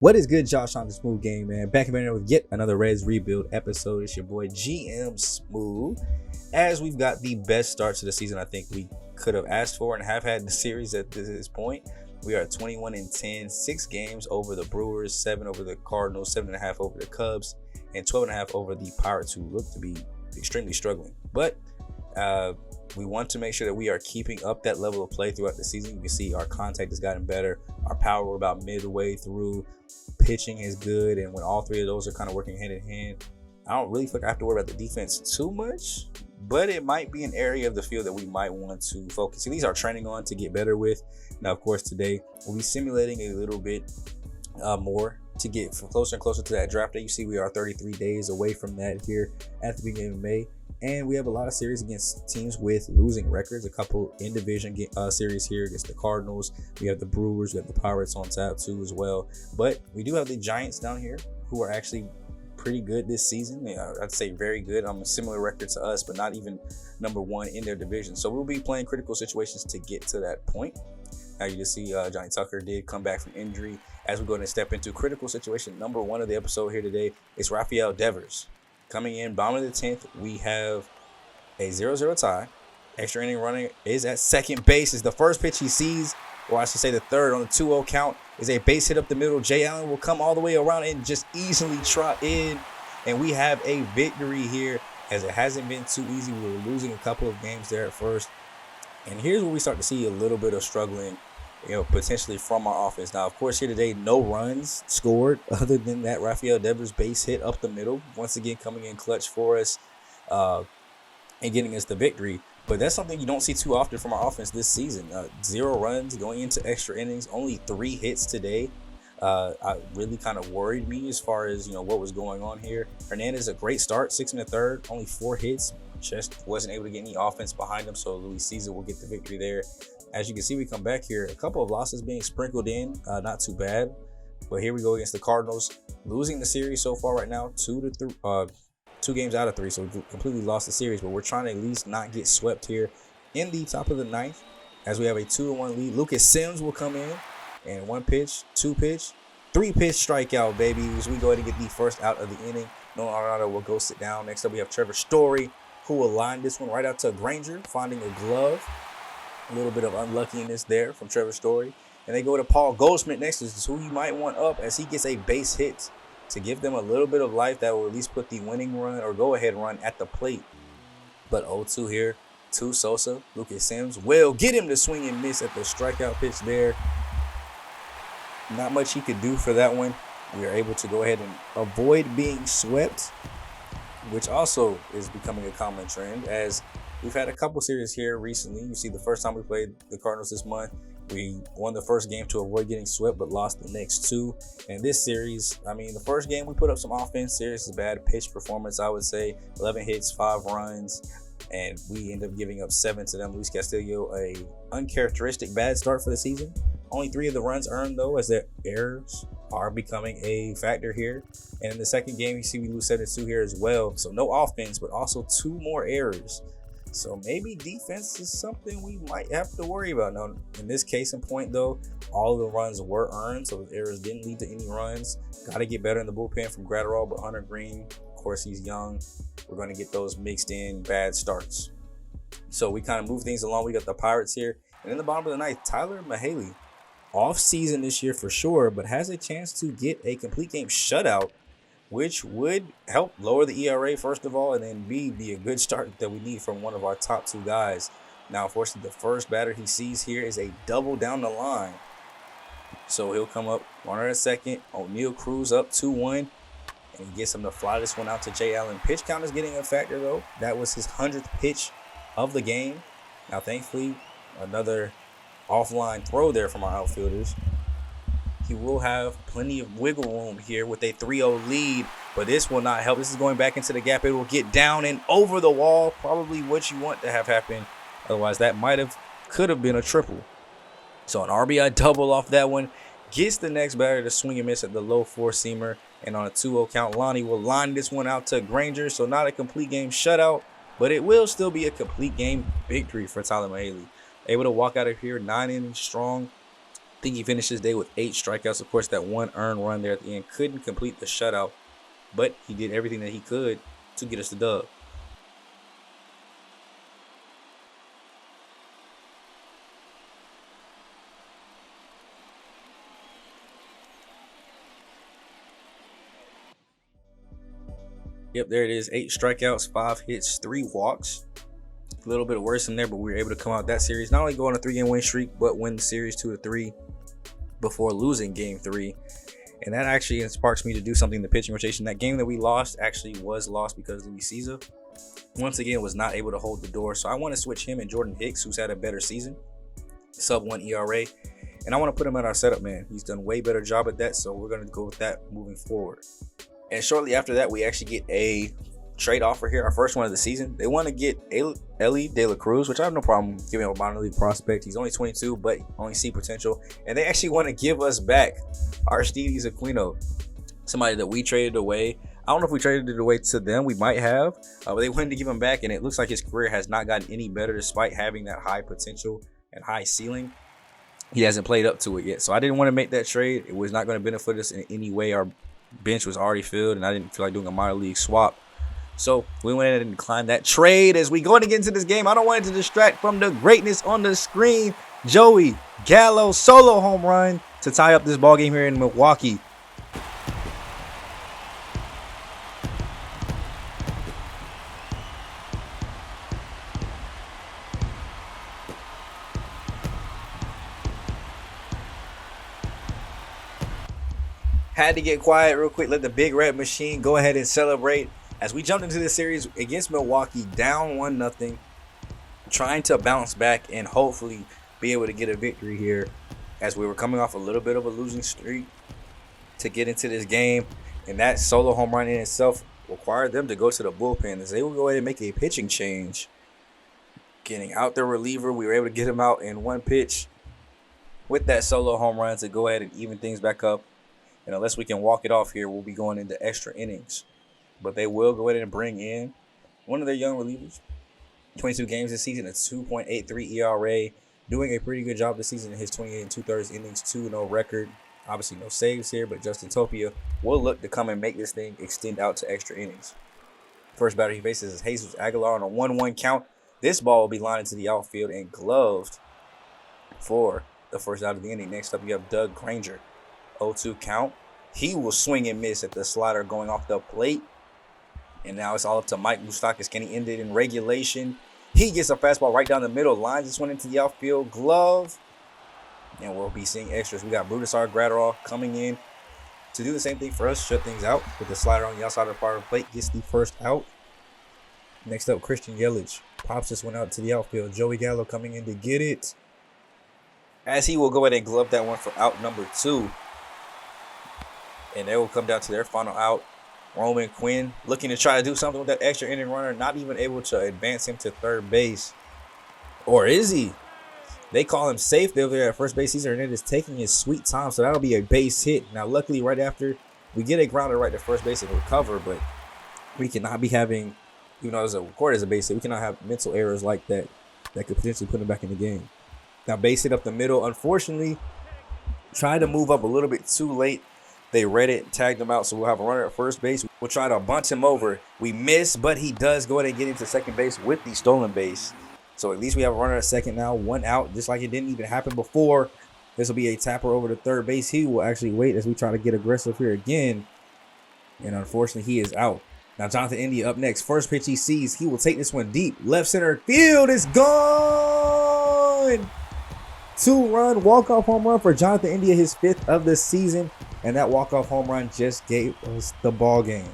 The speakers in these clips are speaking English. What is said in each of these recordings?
What is good, Josh on the Smooth Game, man? Back again with yet another Reds Rebuild episode. It's your boy GM Smooth. As we've got the best start to the season I think we could have asked for and have had the series at this point. We are 21-10, 6 games over the Brewers, 7 over the Cardinals, 7.5 over the Cubs, and 12.5 over the Pirates, who look to be extremely struggling. But we want to make sure that we are keeping up that level of play throughout the season. You can see our contact has gotten better. Our power, we're about midway through. Pitching is good, and when all three of those are kind of working hand in hand, I don't really feel like I have to worry about the defense too much, but it might be an area of the field that we might want to focus. These are training on to get better with. Now, of course, today we'll be simulating a little bit more to get closer and closer to that draft day. You see, we are 33 days away from that here at the beginning of May. And we have a lot of series against teams with losing records. A couple in division series here against the Cardinals. We have the Brewers. We have the Pirates on tap too as well. But we do have the Giants down here who are actually pretty good this season. I'd say very good. A similar record to us, but not even number one in their division. So we'll be playing critical situations to get to that point. Now you can see Johnny Tucker did come back from injury. As we go ahead and step into critical situation number one of the episode here today, it's Rafael Devers. Coming in, bottom of the 10th, we have a 0-0 tie. Extra inning running is at second base. Is the first pitch he sees, or I should say the third on the 2-0 count, is a base hit up the middle. Jay Allen will come all the way around and just easily trot in. And we have a victory here, as it hasn't been too easy. We were losing a couple of games there at first. And here's where we start to see a little bit of struggling, potentially from our offense. Now, of course, here today, no runs scored other than that Rafael Devers base hit up the middle. Once again, coming in clutch for us and getting us the victory. But that's something you don't see too often from our offense this season. 0 runs going into extra innings, only 3 hits today. I really kind of worried me as far as, what was going on here. Hernandez, a great start, 6 1/3, only 4 hits. Just wasn't able to get any offense behind him, so Luis Cesar will get the victory there. As you can see, we come back here, a couple of losses being sprinkled in, not too bad. But here we go against the Cardinals, losing the series so far right now, 2 games out of 3, so we completely lost the series. But we're trying to at least not get swept here in the top of the 9th, as we have a 2-1 lead. Lucas Sims will come in, and 1 pitch, 2 pitch, 3 pitch strikeout, baby. As we go ahead and get the first out of the inning, Nolan Arenado will go sit down. Next up, we have Trevor Story, who will line this one right out to Granger, finding a glove. A little bit of unluckiness there from Trevor Story. And they go to Paul Goldschmidt next, is who you might want up, as he gets a base hit to give them a little bit of life that will at least put the winning run or go-ahead run at the plate. But 0-2 here to Sosa. Lucas Sims will get him to swing and miss at the strikeout pitch there. Not much he could do for that one. We are able to go ahead and avoid being swept, which also is becoming a common trend, as we've had a couple series here recently. You see, the first time we played the Cardinals this month, we won the first game to avoid getting swept, but lost the next 2. And this series, the first game we put up some offense. Series is bad pitch performance, I would say. 11 hits, 5 runs, and we end up giving up 7 to them. Luis Castillo, a uncharacteristic bad start for the season. Only 3 of the runs earned, though, as their errors are becoming a factor here. And in the second game, you see we lose 7-2 here as well. So no offense, but also 2 more errors. So maybe defense is something we might have to worry about. Now, in this case in point, though, all of the runs were earned, so the errors didn't lead to any runs. Got to get better in the bullpen from Gratterall, but Hunter Green, of course, he's young. We're going to get those mixed in bad starts. So we kind of move things along. We got the Pirates here. And in the bottom of the 9th, Tyler Mahaley, off season this year for sure, but has a chance to get a complete game shutout, which would help lower the ERA, first of all, and then B, be a good start that we need from one of our top 2 guys. Now, unfortunately, the first batter he sees here is a double down the line. So he'll come up, runner at second. O'Neal Cruz up 2-1, and he gets him to fly this one out to Jay Allen. Pitch count is getting a factor, though. That was his 100th pitch of the game. Now, thankfully, another offline throw there from our outfielders. He will have plenty of wiggle room here with a 3-0 lead, but this will not help. This is going back into the gap. It will get down and over the wall, probably what you want to have happen. Otherwise, that could have been a triple. So an RBI double off that one. Gets the next batter to swing and miss at the low 4-seamer. And on a 2-0 count, Lonnie will line this one out to Granger. So not a complete game shutout, but it will still be a complete game victory for Tyler Mahaley. Able to walk out of here 9 innings strong. I think he finished his day with 8 strikeouts. Of course, that one earned run there at the end couldn't complete the shutout, but he did everything that he could to get us the dub. Yep, there it is. 8 strikeouts, 5 hits, 3 walks. A little bit worse in there, but we were able to come out that series. Not only go on a 3-game win streak, but win the series 2-3 before losing game 3. And that actually sparks me to do something in the pitching rotation. That game that we lost actually was lost because Luis Cisa, once again, was not able to hold the door. So I want to switch him and Jordan Hicks, who's had a better season, sub-1 ERA. And I want to put him at our setup man. He's done a way better job at that, so we're going to go with that moving forward. And shortly after that, we actually get a trade offer here, our first one of the season. They want to get Elly De La Cruz, which I have no problem giving him a minor league prospect. He's only 22, but only see potential. And they actually want to give us back Aristides Aquino, somebody that we traded away. I don't know if we traded it away to them. We might have, but they wanted to give him back, and it looks like his career has not gotten any better despite having that high potential and high ceiling. He hasn't played up to it yet. So I didn't want to make that trade. It was not going to benefit us in any way. Our bench was already filled, and I didn't feel like doing a minor league swap. So we went ahead and declined that trade. As we go to get into this game, I don't want it to distract from the greatness on the screen. Joey Gallo solo home run to tie up this ball game here in Milwaukee. Had to get quiet real quick. Let the big red machine go ahead and celebrate as we jumped into this series against Milwaukee, down 1-0, trying to bounce back and hopefully be able to get a victory here, as we were coming off a little bit of a losing streak to get into this game. And that solo home run in itself required them to go to the bullpen, as they will go ahead and make a pitching change. Getting out their reliever, we were able to get him out in one pitch with that solo home run to go ahead and even things back up. And unless we can walk it off here, we'll be going into extra innings. But they will go ahead and bring in one of their young relievers. 22 games this season, a 2.83 ERA. Doing a pretty good job this season in his 28 2/3 innings, 2-0 record. Obviously no saves here, but Justin Topia will look to come and make this thing extend out to extra innings. First batter he faces is Jesus Aguilar on a 1-1 count. This ball will be lined into the outfield and gloved for the first out of the inning. Next up, you have Doug Granger. 0-2 count. He will swing and miss at the slider going off the plate. And now it's all up to Mike Moustakas. Can he end it in regulation? He gets a fastball right down the middle. Lines this one into the outfield. Glove. And we'll be seeing extras. We got Brutus Gratterall coming in to do the same thing for us. Shut things out with the slider on the outside of the part of the plate. Gets the first out. Next up, Christian Yelich pops this one out to the outfield. Joey Gallo coming in to get it, as he will go ahead and glove that one for out number 2. And they will come down to their final out. Roman Quinn looking to try to do something with that extra inning runner, not even able to advance him to third base. Or is he? They call him safe over there at first base. He's Hernandez taking his sweet time, so that'll be a base hit. Now, luckily, right after, we get a grounder right to first base and recover, but we cannot be having, even though it's recorded as a base hit, we cannot have mental errors like that that could potentially put him back in the game. Now, base hit up the middle. Unfortunately, tried to move up a little bit too late. They read it, tagged him out, so we'll have a runner at first base. We'll try to bunt him over. We miss, but he does go ahead and get into second base with the stolen base. So at least we have a runner at second now, 1 out, just like it didn't even happen before. This will be a tapper over to third base. He will actually wait as we try to get aggressive here again. And unfortunately, he is out. Now Jonathan India up next. First pitch he sees, he will take this one deep. Left center field is gone. 2-run walk-off home run for Jonathan India, his 5th of the season. And that walk-off home run just gave us the ball game.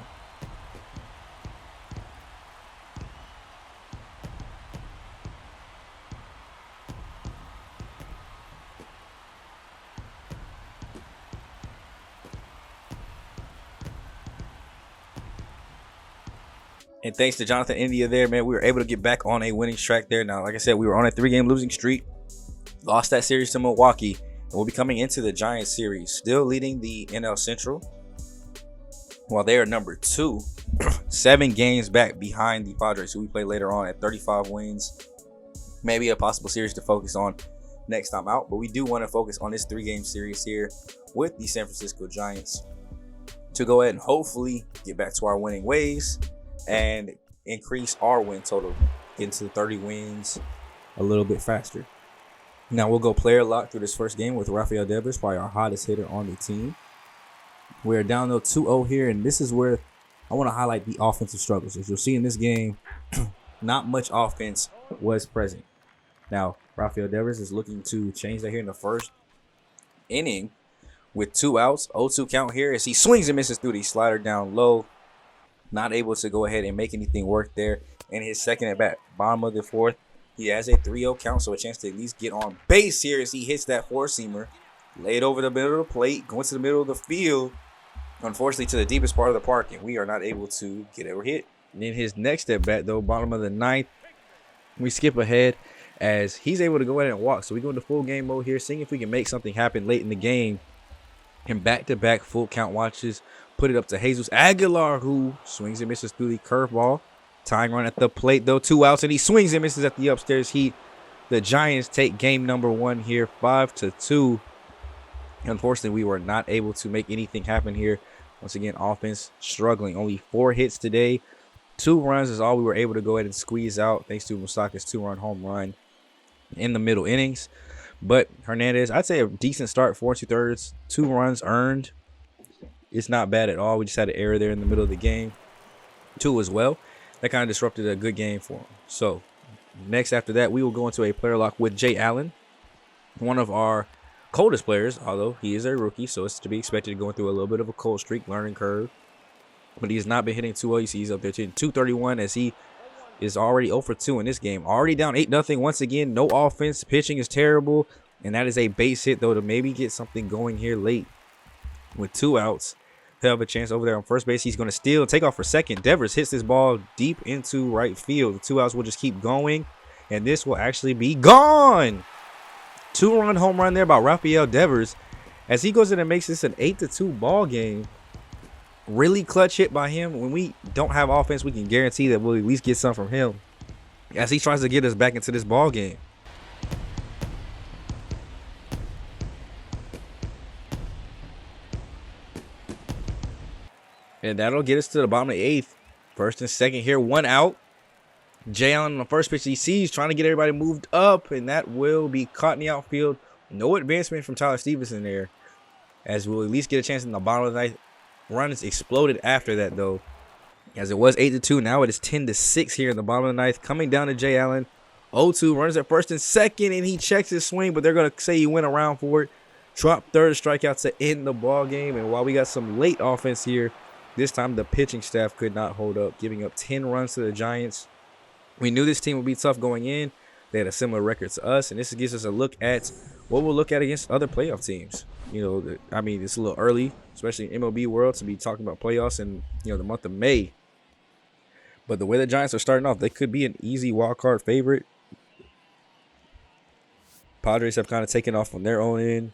And thanks to Jonathan India there, man, we were able to get back on a winning track there. Now, like I said, we were on a 3-game losing streak. Lost that series to Milwaukee. And we'll be coming into the Giants series, still leading the NL Central, while they are number 2, 7 games back behind the Padres, who we play later on at 35 wins. Maybe a possible series to focus on next time out. But we do want to focus on this 3-game series here with the San Francisco Giants to go ahead and hopefully get back to our winning ways and increase our win total into 30 wins a little bit faster. Now we'll go player lock through this first game with Rafael Devers, probably our hottest hitter on the team. We're down though 2-0 here, and this is where I want to highlight the offensive struggles. As you'll see in this game, not much offense was present. Now, Rafael Devers is looking to change that here in the first inning with 2 outs. 0-2 count here as he swings and misses through the slider down low. Not able to go ahead and make anything work there. In his second at bat, bottom of the fourth, he has a 3-0 count, so a chance to at least get on base here as he hits that 4-seamer. Laid over the middle of the plate, going to the middle of the field. Unfortunately, to the deepest part of the park, and we are not able to get a hit. And in his next at bat, though, bottom of the ninth, we skip ahead as he's able to go ahead and walk. So we go into full game mode here, seeing if we can make something happen late in the game. And back-to-back full count watches put it up to Jesus Aguilar, who swings and misses through the curveball. Tying run at the plate, though, 2 outs, and he swings and misses at the upstairs heat. The Giants take game number 1 here, 5-2. Unfortunately, we were not able to make anything happen here. Once again, offense struggling. Only 4 hits today. 2 runs is all we were able to go ahead and squeeze out, thanks to Moustakas' 2-run home run in the middle innings. But Hernandez, I'd say a decent start, 4 2/3, 2 runs earned. It's not bad at all. We just had an error there in the middle of the game, 2 as well. That kind of disrupted a good game for him. So next after that, we will go into a player lock with Jay Allen, one of our coldest players, although he is a rookie, so it's to be expected going through a little bit of a cold streak, learning curve. But he has not been hitting too well. You see he's up there hitting 231 as he is already 0 for 2 in this game. Already down 8-0 once again. No offense. Pitching is terrible. And that is a base hit, though, to maybe get something going here late. With 2 outs, he'll have a chance over there on first base. He's going to steal and take off for second. Devers hits this ball deep into right field. The 2 outs will just keep going. And this will actually be gone. 2-run home run there by Rafael Devers as he goes in and makes this an 8-2 ball game. Really clutch hit by him. When we don't have offense, we can guarantee that we'll at least get some from him as he tries to get us back into this ball game. And that'll get us to the bottom of the 8th. First and second here, 1 out. Jay Allen on the first pitch he sees, trying to get everybody moved up, and that will be caught in the outfield. No advancement from Tyler Stevenson there, as we'll at least get a chance in the bottom of the 9th. Runs exploded after that, though, as it was 8-2. Now it is 10-6 here in the bottom of the 9th. Coming down to Jay Allen, 0-2, runs at first and second, and he checks his swing, but they're going to say he went around for it. Drop third strikeout to end the ball game, and while we got some late offense here, this time the pitching staff could not hold up, giving up 10 runs to the Giants. We knew this team would be tough going in. They had a similar record to us, and this gives us a look at what we'll look at against other playoff teams. You know, I mean, it's a little early, especially in MLB world, to be talking about playoffs in, you know, the month of May. But the way the Giants are starting off, they could be an easy wild card favorite. Padres have kind of taken off on their own end.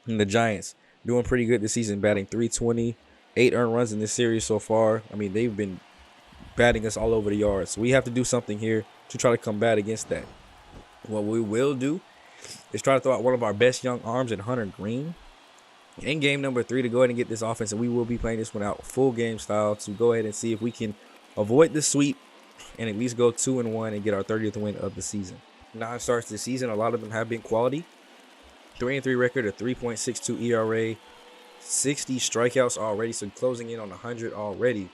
And the Giants doing pretty good this season, batting .320, 8 earned runs in this series so far. I mean, they've been batting us all over the yard. So we have to do something here to try to combat against that. What we will do is try to throw out one of our best young arms in Hunter Green in game number 3 to go ahead and get this offense. And we will be playing this one out full game style to go ahead and see if we can avoid the sweep and at least go 2-1 and get our 30th win of the season. 9 starts this season. A lot of them have been quality. 3-3 record, a 3.62 ERA, 60 strikeouts already. So closing in on 100 already,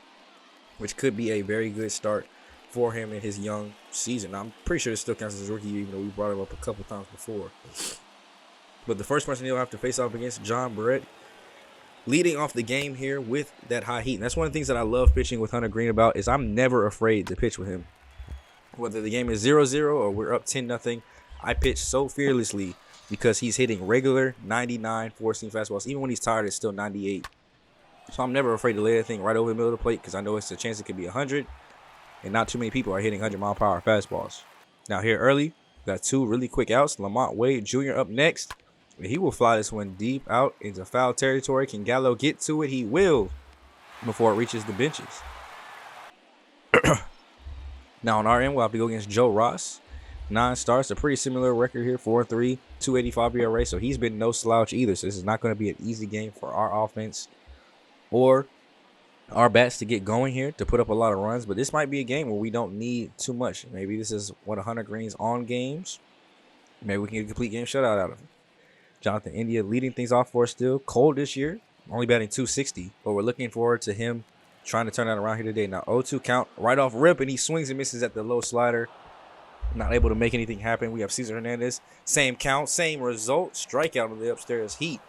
which could be a very good start for him in his young season. Now, I'm pretty sure it still counts as his rookie year, even though we brought him up a couple times before. But the first person he'll have to face off against, John Barrett, leading off the game here with that high heat. And that's one of the things that I love pitching with Hunter Green about is I'm never afraid to pitch with him. Whether the game is 0-0 or we're up 10-0, I pitch so fearlessly because he's hitting regular 99 four-seam fastballs. Even when he's tired, it's still 98. So I'm never afraid to lay that thing right over the middle of the plate because I know it's a chance it could be 100. And not too many people are hitting 100-mile-per-hour fastballs. Now here early, got 2 really quick outs. Lamont Wade Jr. up next. He will fly this one deep out into foul territory. Can Gallo get to it? He will before it reaches the benches. Now on our end, we'll have to go against Joe Ross. 9 starts, a pretty similar record here, 4-3, 285 ERA. So he's been no slouch either. So this is not going to be an easy game for our offense or our bats to get going here, to put up a lot of runs. But this might be a game where we don't need too much. Maybe this is what 100 Greens on games. Maybe we can get a complete game shutout out of him. Jonathan India leading things off for us still. Cold this year, only batting 260. But we're looking forward to him trying to turn that around here today. Now 0-2 count right off rip, and he swings and misses at the low slider. Not able to make anything happen. We have Cesar Hernandez. Same count, same result. Strikeout of the upstairs heat.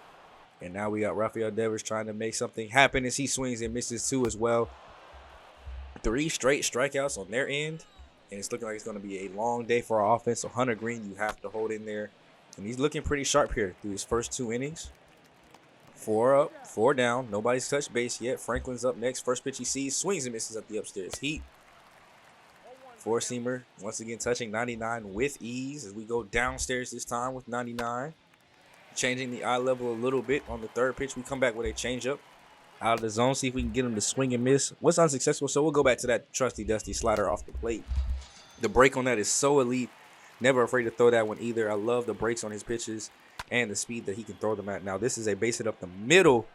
And now we got Rafael Devers trying to make something happen as he swings and misses 2 as well. 3 straight strikeouts on their end. And it's looking like it's going to be a long day for our offense. So Hunter Green, you have to hold in there. And he's looking pretty sharp here through his first 2 innings. 4 up, 4 down. Nobody's touched base yet. Franklin's up next. First pitch he sees. Swings and misses at the upstairs heat. 4-seamer, once again touching 99 with ease as we go downstairs this time with 99. Changing the eye level a little bit on the third pitch. We come back with a changeup out of the zone. See if we can get him to swing and miss. Was unsuccessful, so we'll go back to that trusty dusty slider off the plate. The break on that is so elite. Never afraid to throw that one either. I love the breaks on his pitches and the speed that he can throw them at. Now this is a base hit up the middle.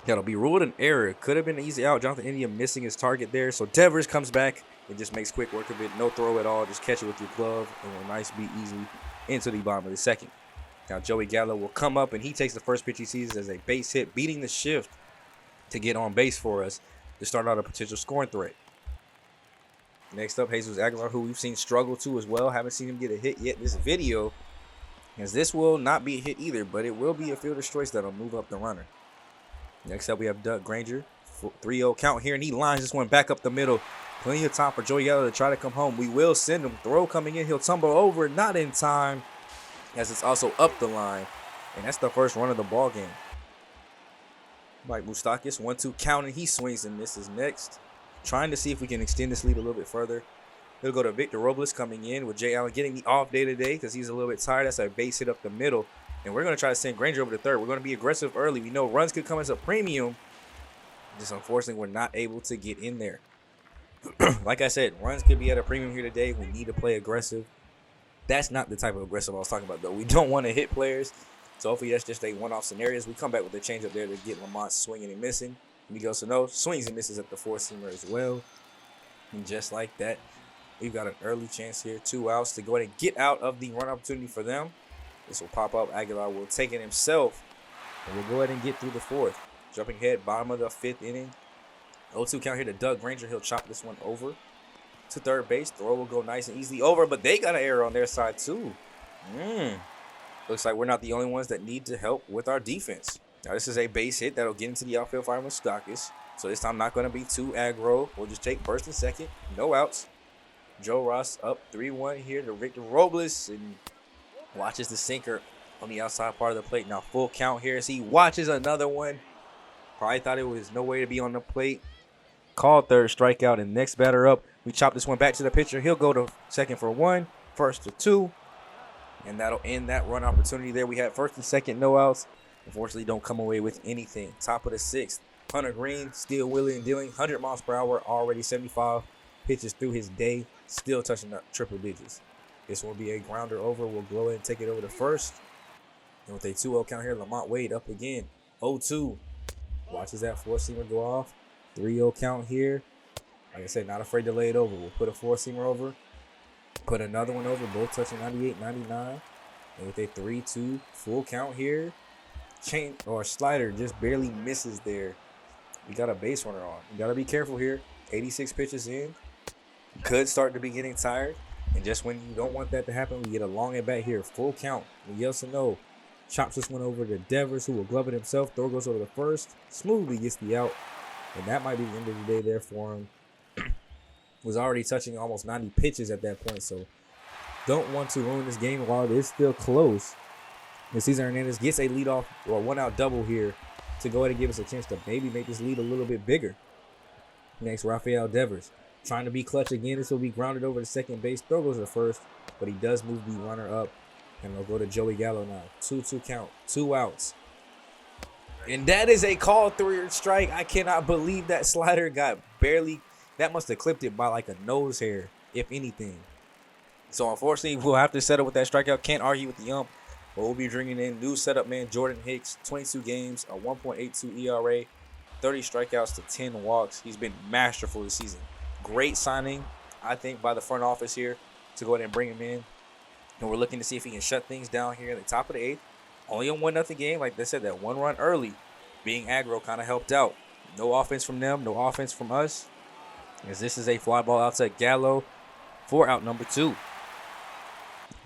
That'll be ruled an error. Could have been an easy out. Jonathan India missing his target there. So Devers comes back and just makes quick work of it. No throw at all. Just catch it with your glove. And a nice beat easy into the bottom of the second. Now Joey Gallo will come up and he takes the first pitch he sees as a base hit, beating the shift to get on base for us to start out a potential scoring threat. Next up, Jesus Aguilar, who we've seen struggle too as well. Haven't seen him get a hit yet this video, as this will not be a hit either, but it will be a fielder's choice that'll move up the runner. Next up, we have Doug Granger. 3-0 count here, and he lines this one back up the middle. Plenty of time for Joey Gallo to try to come home. We will send him. Throw coming in. He'll tumble over. Not in time, as it's also up the line. And that's the first run of the ball game. Mike Moustakas, 1-2 count, and he swings and misses next. Trying to see if we can extend this lead a little bit further. He'll go to Victor Robles coming in with Jay Allen getting the off day today because he's a little bit tired. That's a base hit up the middle. And we're going to try to send Granger over to third. We're going to be aggressive early. We know runs could come as a premium. Just unfortunately, we're not able to get in there. Like I said, runs could be at a premium here today. We need to play aggressive. That's not the type of aggressive I was talking about, though. We don't want to hit players. So hopefully that's just a one-off scenario. As we come back with a change up there to get Lamont swinging and missing. Miguel Sano swings and misses at the 4-seamer as well. And just like that, we've got an early chance here. 2 outs to go ahead and get out of the run opportunity for them. This will pop up. Aguilar will take it himself. And we'll go ahead and get through the 4th. Jumping ahead, bottom of the 5th inning. 0-2 count here to Doug Granger. He'll chop this one over to third base. Throw will go nice and easily over, but they got an error on their side too. Looks like we're not the only ones that need to help with our defense. Now this is a base hit that'll get into the outfield fire with Moustakas. So this time not going to be too aggro. We'll just take first and second. No outs. Joe Ross up 3-1 here to Victor Robles, and watches the sinker on the outside part of the plate. Now full count here as he watches another one. Probably thought it was no way to be on the plate. Called third, strikeout, and next batter up. We chop this one back to the pitcher. He'll go to second for 1, first to 2. And that'll end that run opportunity there. We had first and second, no outs. Unfortunately, don't come away with anything. Top of the 6th. Hunter Green, still wheeling and dealing. 100 miles per hour, already 75 pitches through his day. Still touching up triple digits. This will be a grounder over. We'll go ahead and take it over to first. And with a 2-0 count here, Lamont Wade up again. 0-2. Watches that 4-seamer go off. 3-0 count here. Like I said, not afraid to lay it over. We'll put a 4-seamer over. Put another one over. Both touching 98, 99. And with a 3-2 full count here. Chain or slider just barely misses there. We got a base runner on. You got to be careful here. 86 pitches in. Could start to be getting tired. And just when you don't want that to happen, we get a long at bat here. Full count. Miguel Sano chops this one over to Devers, who will glove it himself. Throw goes over to first. Smoothly gets the out. And that might be the end of the day there for him. Was already touching almost 90 pitches at that point. So don't want to ruin this game while it is still close. And Cesar Hernandez gets a leadoff or 1-out double here to go ahead and give us a chance to maybe make this lead a little bit bigger. Next, Rafael Devers trying to be clutch again. This will be grounded over to second base. Throw goes to first, but he does move the runner up. And we'll go to Joey Gallo now. 2-2 count, 2 outs. And that is a called 3rd strike. I cannot believe that slider got barely. That must have clipped it by like a nose hair, if anything. So unfortunately, we'll have to settle with that strikeout. Can't argue with the ump. But we'll be bringing in new setup man Jordan Hicks, 22 games, a 1.82 ERA, 30 strikeouts to 10 walks. He's been masterful this season. Great signing, I think, by the front office here to go ahead and bring him in. And we're looking to see if he can shut things down here at the top of the 8th. Only a 1-0 game. Like they said, that one run early, being aggro, kind of helped out. No offense from them, no offense from us. As this is a fly ball outside Gallo for out number 2.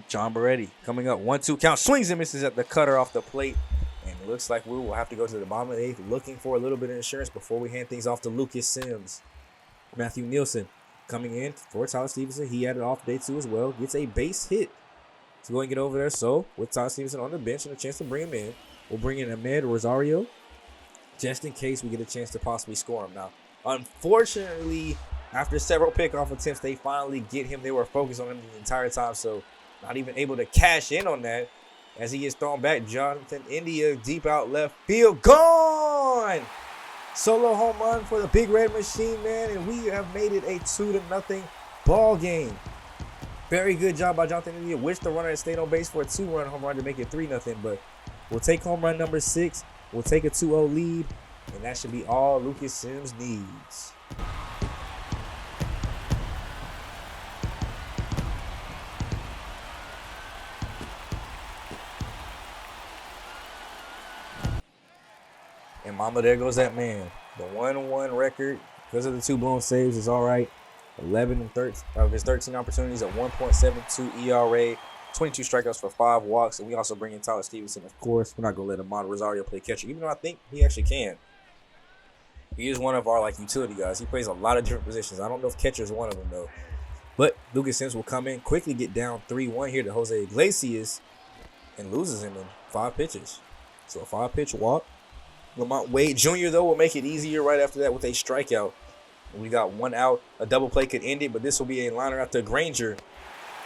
John Beretti coming up, 1-2 count, swings and misses at the cutter off the plate. And it looks like we will have to go to the bottom of the 8th looking for a little bit of insurance before we hand things off to Lucas Sims. Matthew Nielsen coming in for Tyler Stevenson. He had an off day too as well. Gets a base hit to go and get over there. So with Tyler Stevenson on the bench and a chance to bring him in, we'll bring in Ahmed Rosario just in case we get a chance to possibly score him. Now, unfortunately, after several pickoff attempts, they finally get him. They were focused on him the entire time, so not even able to cash in on that as he gets thrown back. Jonathan India deep out left field. Gone! Solo home run for the Big Red Machine, man, and we have made it a 2-0 ball game. Very good job by Jonathan India. Wish the runner had stayed on base for a 2-run home run to make it 3-0, but we'll take home run number 6. We'll take a 2-0 lead, and that should be all Lucas Sims needs. And mama, there goes that man. The 1-1 record, because of the 2 blown saves, is all right. 11 and 13 of his 13 opportunities at 1.72 ERA, 22 strikeouts for 5 walks. And we also bring in Tyler Stevenson, of course. We're not going to let Ahmad Rosario play catcher, even though I think he actually can. He is one of our utility guys. He plays a lot of different positions. I don't know if catcher is one of them, though. But Lucas Sims will come in, quickly get down 3-1 here to Jose Iglesias, and loses him in 5 pitches. So a 5-pitch walk. Lamont Wade Jr., though, will make it easier right after that with a strikeout. We got 1 out. A double play could end it, but this will be a liner out to Granger.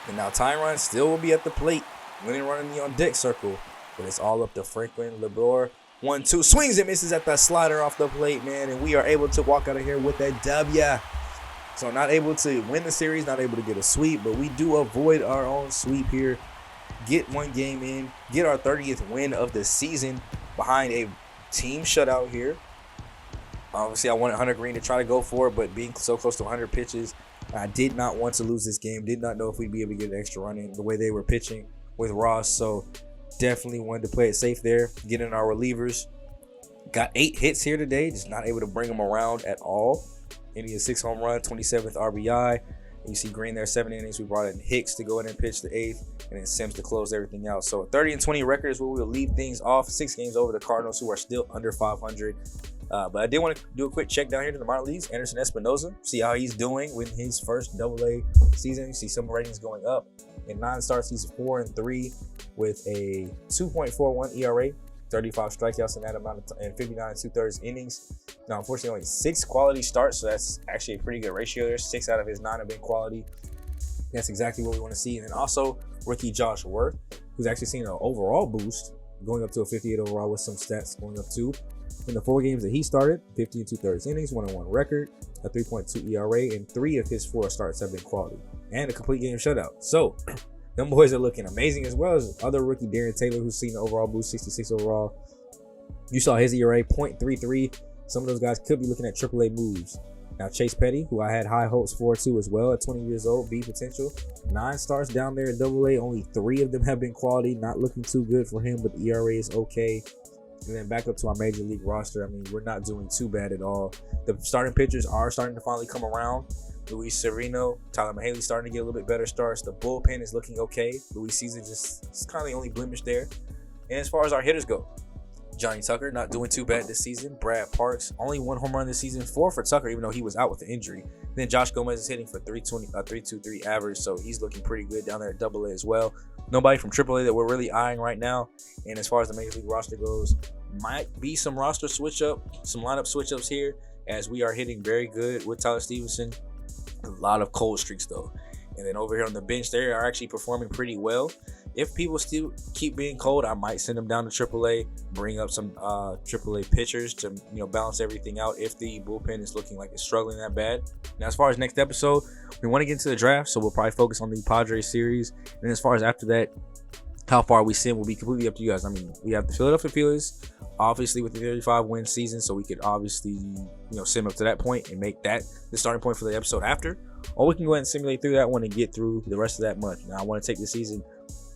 And now Tyron still will be at the plate, winning running the on deck circle. But it's all up to Franklin Labor. 1-2, swings and misses at the slider off the plate, man. And we are able to walk out of here with a W. So not able to win the series, not able to get a sweep, but we do avoid our own sweep here. Get 1 game in, get our 30th win of the season behind a team shutout here. Obviously, I wanted Hunter Green to try to go for it, but being so close to 100 pitches, I did not want to lose this game. Did not know if we'd be able to get an extra run in the way they were pitching with Ross. So definitely wanted to play it safe there. Get in our relievers. Got 8 hits here today. Just not able to bring them around at all. India 6 home run, 27th RBI. You see Green there, 7 innings. We brought in Hicks to go in and pitch the 8th, and then Sims to close everything out. So a 30-20 record is where we'll leave things off. 6 games over the Cardinals, who are still under 500. But I did want to do a quick check down here to the minor leagues. Anderson Espinoza, see how he's doing with his first AA season. You see some ratings going up. In 9 starts, he's 4-3 with a 2.41 ERA, 35 strikeouts in that amount of and 59 2/3 innings. Now, unfortunately, only 6 quality starts, so that's actually a pretty good ratio there. 6 out of his 9 have been quality. That's exactly what we want to see. And then also rookie Josh Worth, who's actually seen an overall boost, going up to a 58 overall with some stats going up too. In the 4 games that he started, 50 2/3 innings, 1-1 record, a 3.2 ERA, and 3 of his 4 starts have been quality, and a complete game shutout. So, them boys are looking amazing, as well as other rookie Darren Taylor, who's seen an overall boost, 66 overall. You saw his ERA, 0.33. Some of those guys could be looking at AAA moves. Now, Chase Petty, who I had high hopes for too as well, at 20 years old, B potential. 9 starts down there in AA, only 3 of them have been quality. Not looking too good for him, but the ERA is okay. And then back up to our major league roster. I mean, we're not doing too bad at all. The starting pitchers are starting to finally come around. Luis Sereno, Tyler Mahaley starting to get a little bit better starts. The bullpen is looking okay. Luis Caesar just kind of the only blemish there. And as far as our hitters go, Johnny Tucker not doing too bad this season. Brad Parks only 1 home run this season, 4 for Tucker, even though he was out with the injury. Then Josh Gomez is hitting for 3.23 average, so he's looking pretty good down there at AA as well. Nobody from AAA that we're really eyeing right now. And as far as the major league roster goes, might be some roster switch up, some lineup switch ups here, as we are hitting very good with Tyler Stevenson. A lot of cold streaks though. And then over here on the bench, they are actually performing pretty well. If people still keep being cold, I might send them down to AAA, bring up some AAA pitchers to balance everything out if the bullpen is looking like it's struggling that bad. Now, as far as next episode, we want to get into the draft, so we'll probably focus on the Padres series. And as far as after that, how far we send will be completely up to you guys. I mean, we have the Philadelphia Phillies, obviously with the 35-win season, so we could obviously send up to that point and make that the starting point for the episode after. Or we can go ahead and simulate through that one and get through the rest of that month. Now, I want to take the season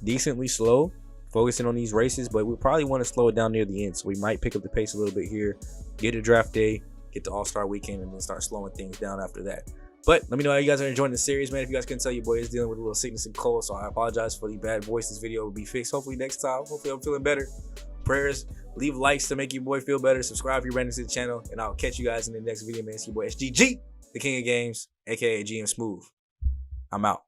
decently slow, focusing on these races, but we probably want to slow it down near the end. So we might pick up the pace a little bit here, get to draft day, get to All-Star weekend, and then start slowing things down after that. But let me know how you guys are enjoying the series, man. If you guys couldn't tell, your boy is dealing with a little sickness and cold, so I apologize for the bad voice. This video will be fixed hopefully next time. Hopefully I'm feeling better. Prayers, leave likes to make your boy feel better. Subscribe if you're brand new to the channel, and I'll catch you guys in the next video, man. It's your boy SGG, the King of Games, aka GM Smooth. I'm out.